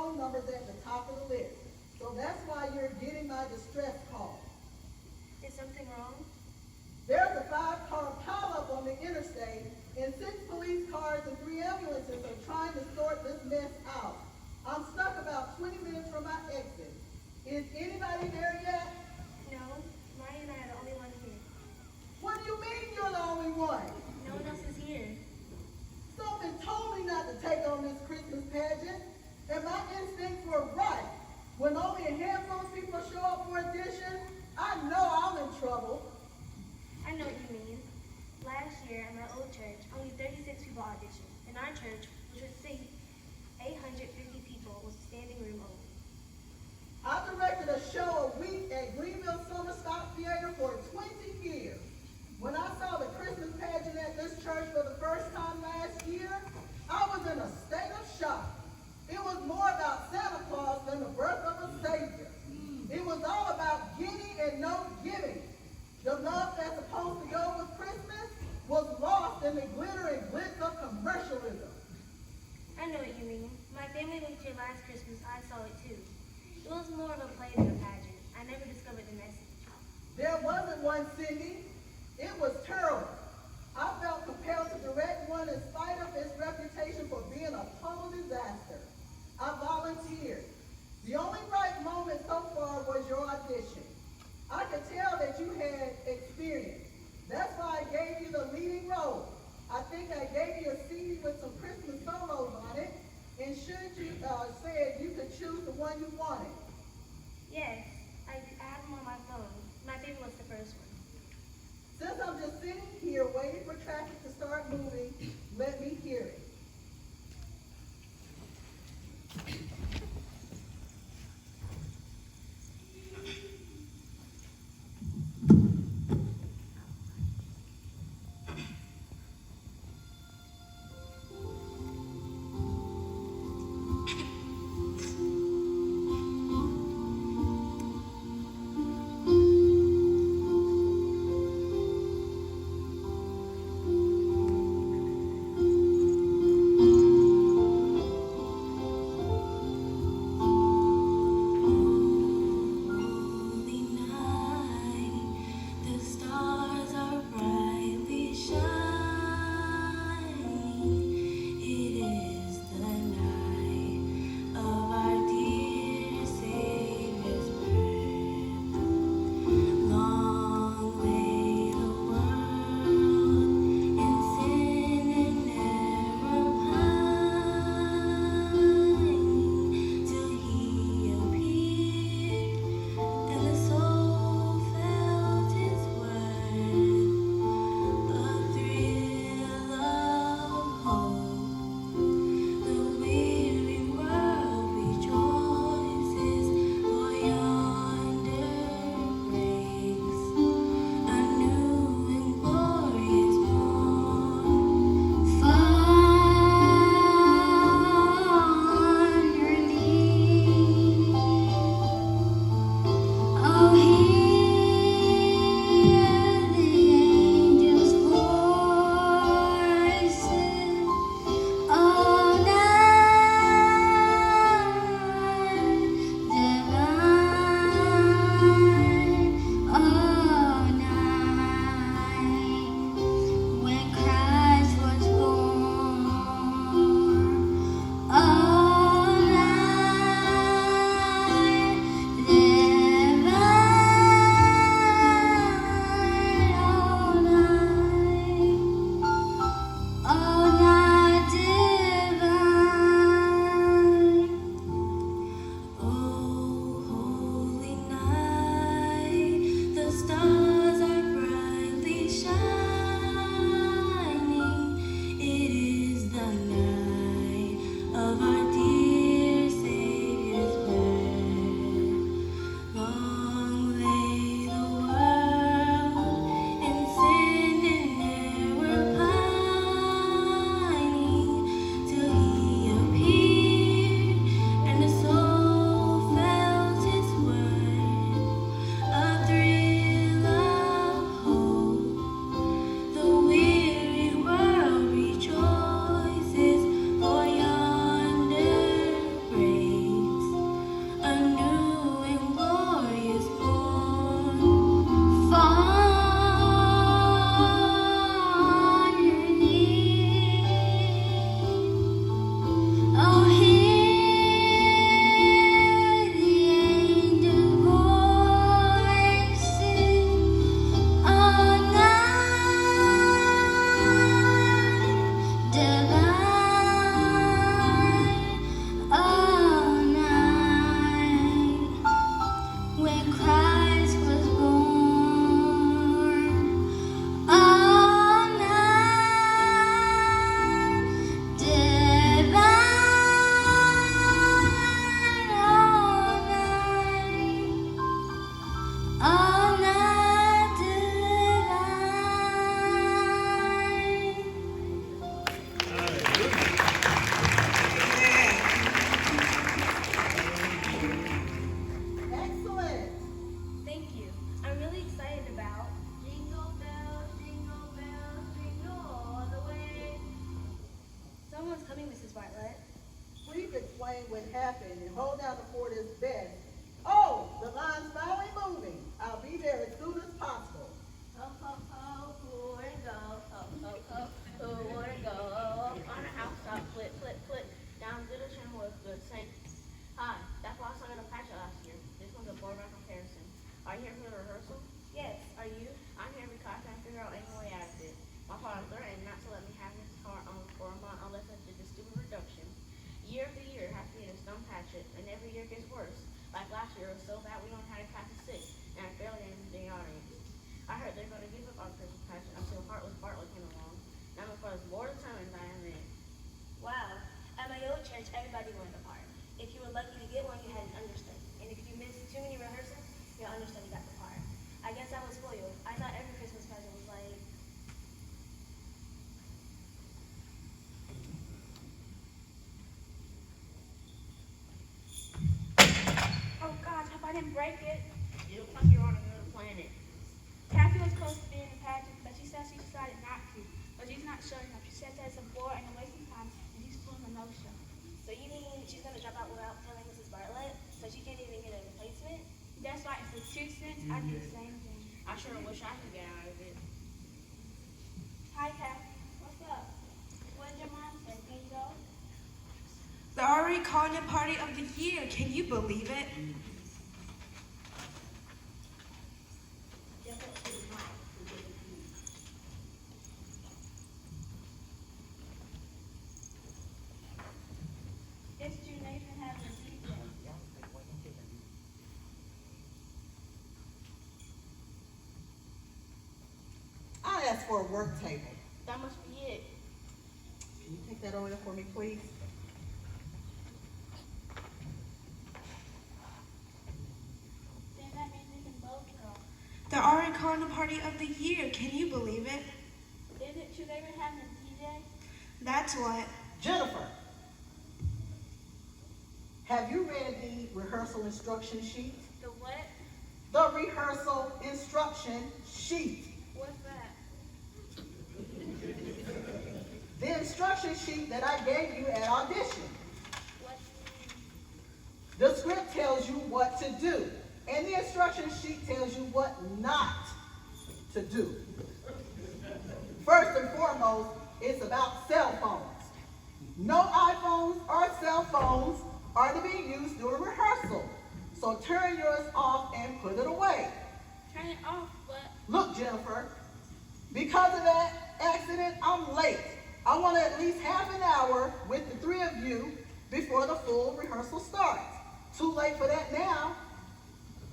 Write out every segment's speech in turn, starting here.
phone numbers at the top of the list. So that's why you're getting my distress call. Is something wrong? There's a 5-car pileup on the interstate, and 6 police cars and 3 ambulances are trying to sort this mess out. I'm stuck about 20 minutes from my exit. Is anybody there yet? No, Maya and I are the only ones here. What do you mean you're the only one? No one else is here. Something told me not to take on this Christmas pageant, and my instincts were right. When only a handful of people show up for audition, I know I'm in trouble. I know what you mean. Last year, at my old church, only 36 people auditioned. In our church, which would seat 850 people, was standing room only. I directed a show a week at Greenville Summer Stock Theater for 20 years. When I saw the Christmas pageant at this church for the first time last year, I was in a state of shock. It was more about Santa Claus than the birth of a Savior. It was all about getting and no giving. The love that's supposed to go with Christmas was lost in the glitter and glitz of commercialism. I know what you mean. My family moved here last Christmas. I saw it too. It was more of a play than a pageant. I never discovered the message. There wasn't one, Cindy. It was terrible. I felt compelled to direct one in spite of its reputation for being a total disaster. I volunteered. The only bright moment so far was your audition. I could tell that you had experience. That's why I gave you the leading role. I think I gave you a CD with some Christmas solos on it, and should you said you could choose the one you wanted. Yes, break it. You look like you're on another planet. Kathy was supposed to be in the pageant, but she said she decided not to. But she's not showing up. She said that's a bore and a waste of time, and she's pulling a no-show. So you mean she's gonna drop out without telling Mrs. Bartlett? So she can't even get a replacement? That's right. For 2 cents, I do the same thing. I sure wish I could get out of it. Hi, Kathy. What's up? What did your mom say? Can you go? They're already calling it Party of the Year. Can you believe it? It's June Nathan having a DJ. I asked for a work table. That must be it. Can you take that over there for me, please? Then that means we can both go. They're already calling the Party of the Year. Can you believe it? Is it true they were having a DJ? That's what. Jennifer, have you read the rehearsal instruction sheet? The what? The rehearsal instruction sheet. What's that? The instruction sheet that I gave you at audition. What? The script tells you what to do, and the instruction sheet tells you what not to do. First and foremost, it's about cell phones. No iPhones or cell phones are to be used during rehearsal. So turn yours off and put it away. Turn it off, but Look, Jennifer, because of that accident, I'm late. I want at least half an hour with the 3 of you before the full rehearsal starts. Too late for that now.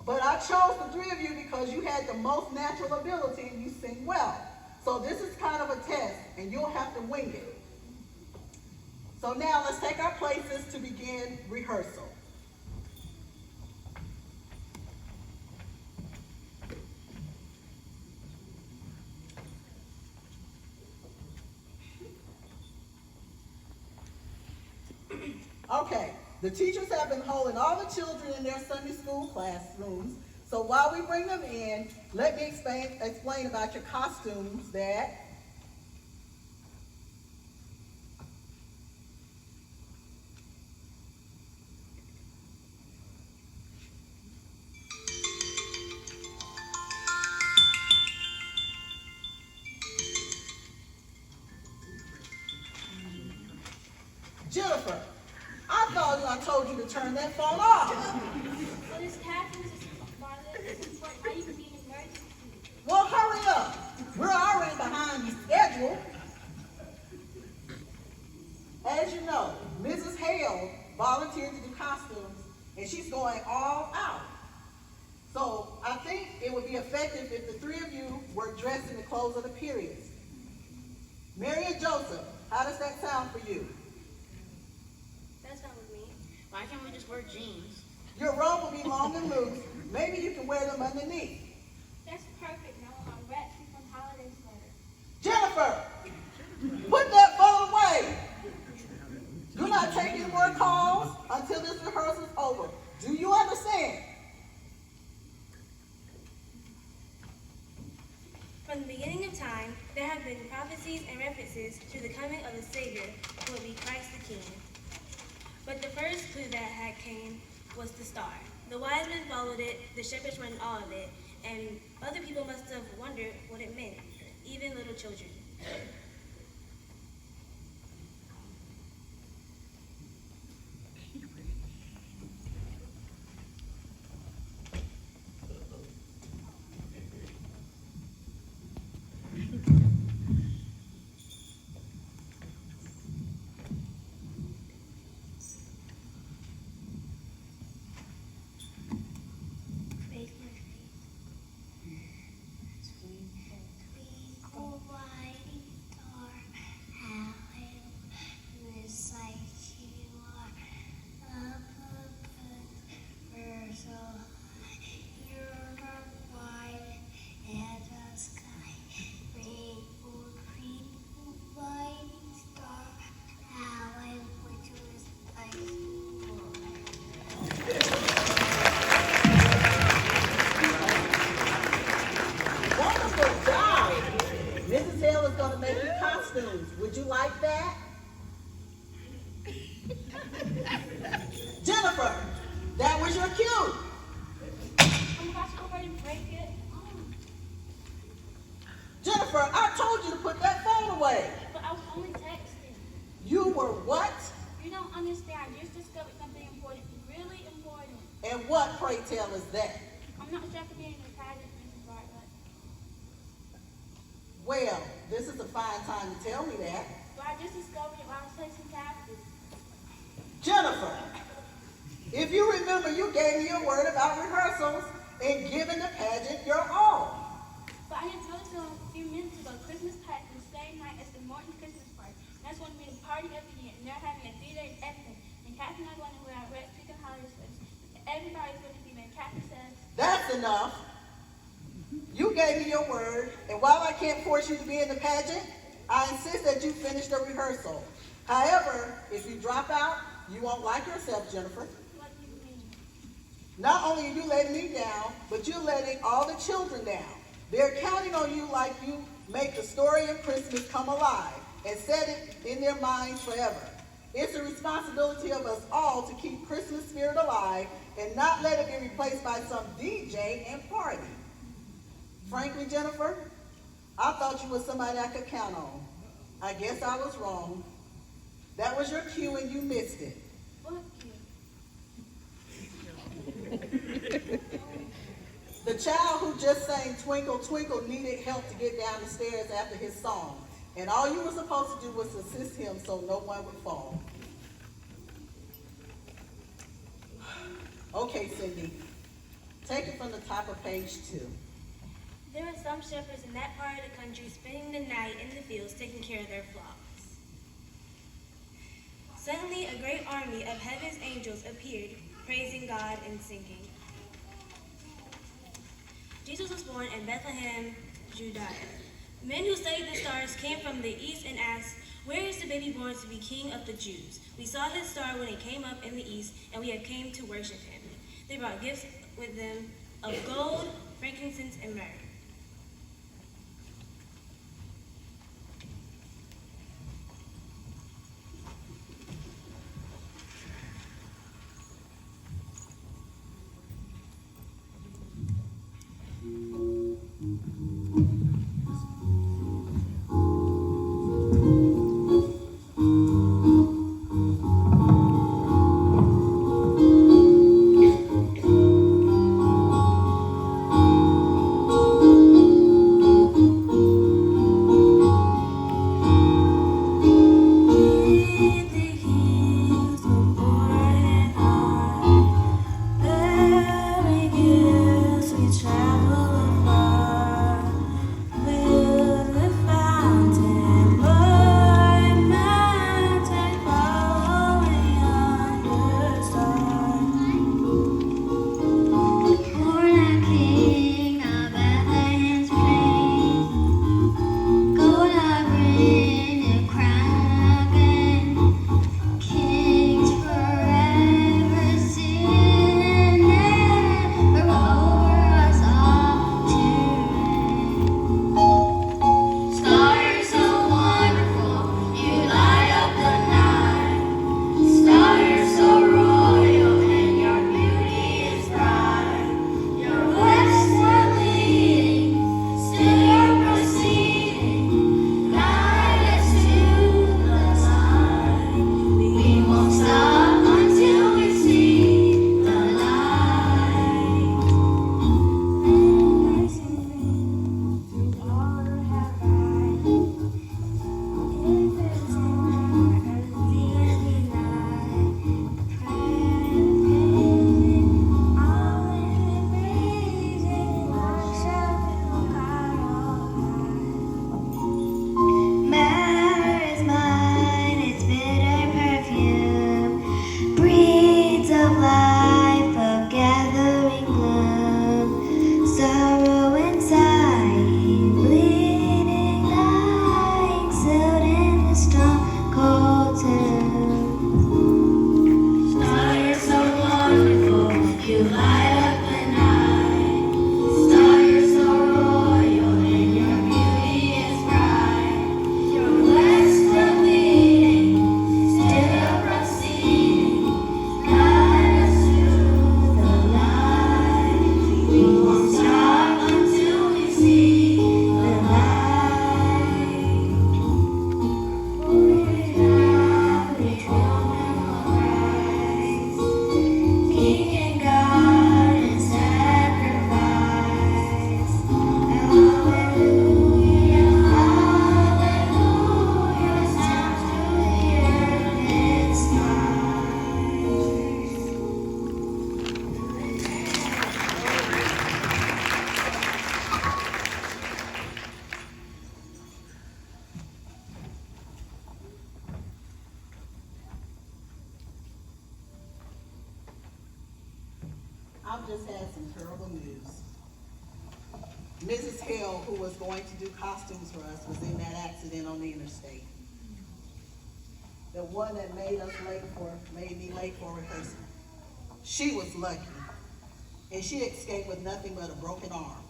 But I chose the 3 of you because you had the most natural ability and you sing well. So this is kind of a test, and you'll have to wing it. So now let's take our places to begin rehearsal. Okay, the teachers have been holding all the children in their Sunday school classrooms. So while we bring them in, let me explain about your costumes that Jennifer, I thought I told you to turn that phone off. what is Kathy? This is what might even be an emergency. Well, hurry up. We're already behind the schedule. As you know, Mrs. Hale volunteered to do costumes, and she's going all out. So I think it would be effective if the 3 of you were dressed in the clothes of the periods. Mary and Joseph, how does that sound for you? That's not with me. Why can't we just wear jeans? Your robe will be long and loose. Maybe you can wear them underneath. That's perfect. Now I'm wrapped from holiday sweater. Jennifer, put that phone away. Do not take any more calls until this rehearsal is over. Do you understand? From the beginning of time, there have been prophecies and references to the coming of the Savior, who will be Christ the King. But the first clue that came was the star. The wise men followed it, the shepherds ran all of it, and other people must have wondered what it meant, even little children. costumes. Would you like that? Jennifer, that was your cue. I'm about to go ahead and break it. Jennifer, I told you to put that phone away. But I was only texting. You were what? You don't understand. I just discovered something important. Really important. And what, pray tell, is that? I'm not sure if being in the pageant, Mrs. Bartlett. Well, this is a fine time to tell me that. But I just discovered it while I was placing taxes. Jennifer, if you remember, you gave me your word about rehearsals and giving the pageant your all. But I didn't tell you a few minutes ago. Christmas pageant the same night as the Morton Christmas party. That's going to be the party of the year. And they're having a 3-day event. And Kathy and I are going to wear our red chicken holiday sweaters. Everybody's going to be there. Kathy says, That's enough. You gave me your word, and while I can't force you to be in the pageant, I insist that you finish the rehearsal. However, if you drop out, you won't like yourself, Jennifer. what do you mean? Not only are you letting me down, but you're letting all the children down. They're counting on you like you make the story of Christmas come alive and set it in their minds forever. It's the responsibility of us all to keep Christmas spirit alive and not let it be replaced by some DJ and party. Frankly, Jennifer, I thought you were somebody I could count on. I guess I was wrong. That was your cue and you missed it. What kid? The child who just sang Twinkle Twinkle needed help to get down the stairs after his song. And all you were supposed to do was assist him so no one would fall. Okay, Cindy, take it from the top of page 2. There were some shepherds in that part of the country spending the night in the fields taking care of their flocks. Suddenly a great army of heaven's angels appeared, praising God and singing. Jesus was born in Bethlehem, Judea. Men who studied the stars came from the east and asked, "Where is the baby born to be king of the Jews? We saw his star when it came up in the east, and we have came to worship him." They brought gifts with them of gold, frankincense, and myrrh. just had some terrible news. Mrs. Hill, who was going to do costumes for us, was in that accident on the interstate. The one that made me late for rehearsal. She was lucky, and she escaped with nothing but a broken arm.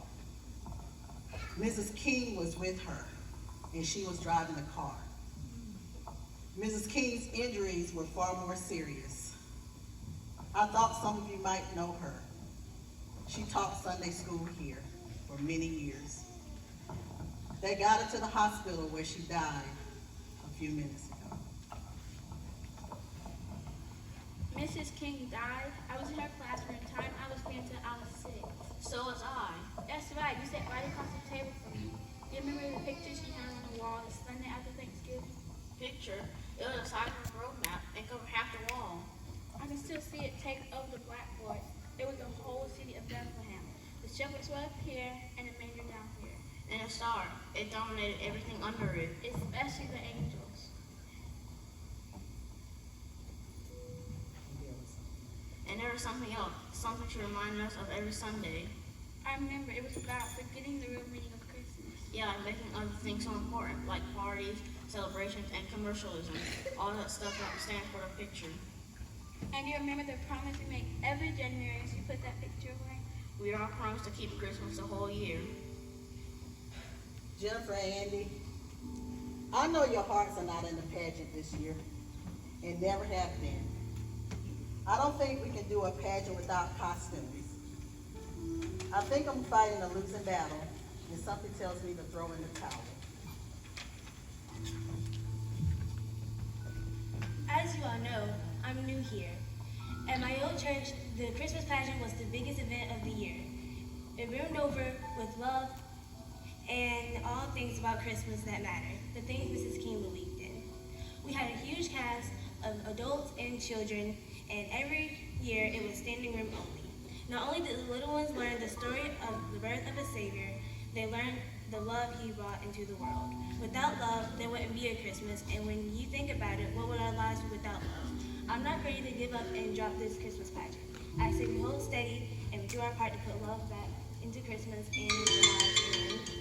Mrs. King was with her, and she was driving the car. Mrs. King's injuries were far more serious. I thought some of you might know her. She taught Sunday school here for many years. They got her to the hospital where she died a few minutes ago. Mrs. King died. I was in her class for a time. I was there until I was 6. So was I. That's right. You sat right across the table from me. Do you remember the picture she hung on the wall the Sunday after Thanksgiving? Picture. It was the size of a road map and covered half the wall. I can still see it taped over the blackboard. It was the whole city of Bethlehem. The shepherds were up here and the manger down here. And a star. It dominated everything under it. Especially the angels. And there was something else. Something to remind us of every Sunday. I remember it was about forgetting the real meaning of Christmas. Yeah, and making other things so important, like parties, celebrations, and commercialism. All that stuff that stands for the picture. And you remember the promise we make every January as you put that picture away? We are promised to keep Christmas the whole year. Jennifer and Andy, I know your hearts are not in the pageant this year, and never have been. I don't think we can do a pageant without costumes. I think I'm fighting a losing battle, and something tells me to throw in the towel. As you all know, I'm new here. At my old church, the Christmas pageant was the biggest event of the year. It brimmed over with love and all things about Christmas that matter, the things Mrs. King believed in. We had a huge cast of adults and children, and every year it was standing room only. Not only did the little ones learn the story of the birth of a Savior, they learned the love He brought into the world. Without love, there wouldn't be a Christmas, and when you think about it, what would our lives be without love? I'm not ready to give up and drop this Christmas pageant. I say we hold steady and we do our part to put love back into Christmas and in our lives.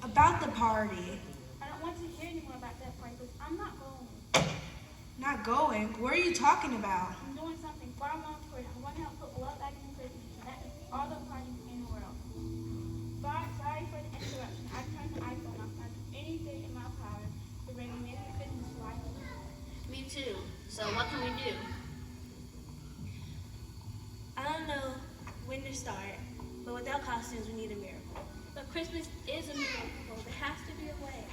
About the party. I don't want to hear anymore about that part because I'm not going. Not going? What are you talking about? I'm doing something far more important. I want to help put love back into Christmas. And that is all the parties in the world. Sorry for the interruption. I turned the iPhone off. I do anything in my power to bring a Merry Christmas to life. Me too. So what can we do? I don't know when to start, but without costumes, we need a miracle. But Christmas is a miracle. There has to be a way.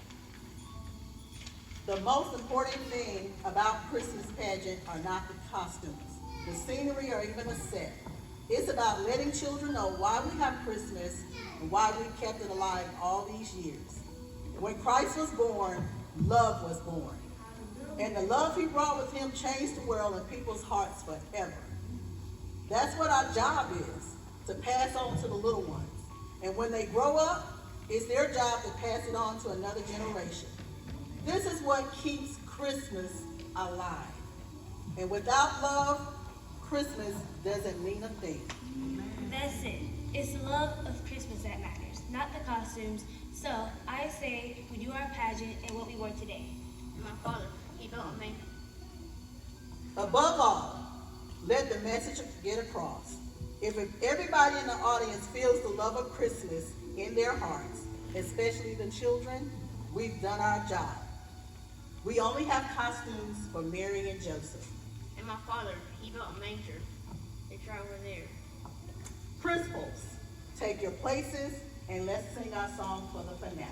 The most important thing about Christmas pageant are not the costumes, the scenery, or even the set. It's about letting children know why we have Christmas and why we kept it alive all these years. When Christ was born, love was born. And the love He brought with Him changed the world and people's hearts forever. That's what our job is, to pass on to the little ones. And when they grow up, it's their job to pass it on to another generation. This is what keeps Christmas alive. And without love, Christmas doesn't mean a thing. That's it. It's the love of Christmas that matters, not the costumes. So I say we do our pageant and what we wore today. And my father, he built a manger. Above all, let the message get across. If everybody in the audience feels the love of Christmas in their hearts, especially the children, we've done our job. We only have costumes for Mary and Joseph. And my father, he built a manger. It's right over there. Principals, take your places and let's sing our song for the finale.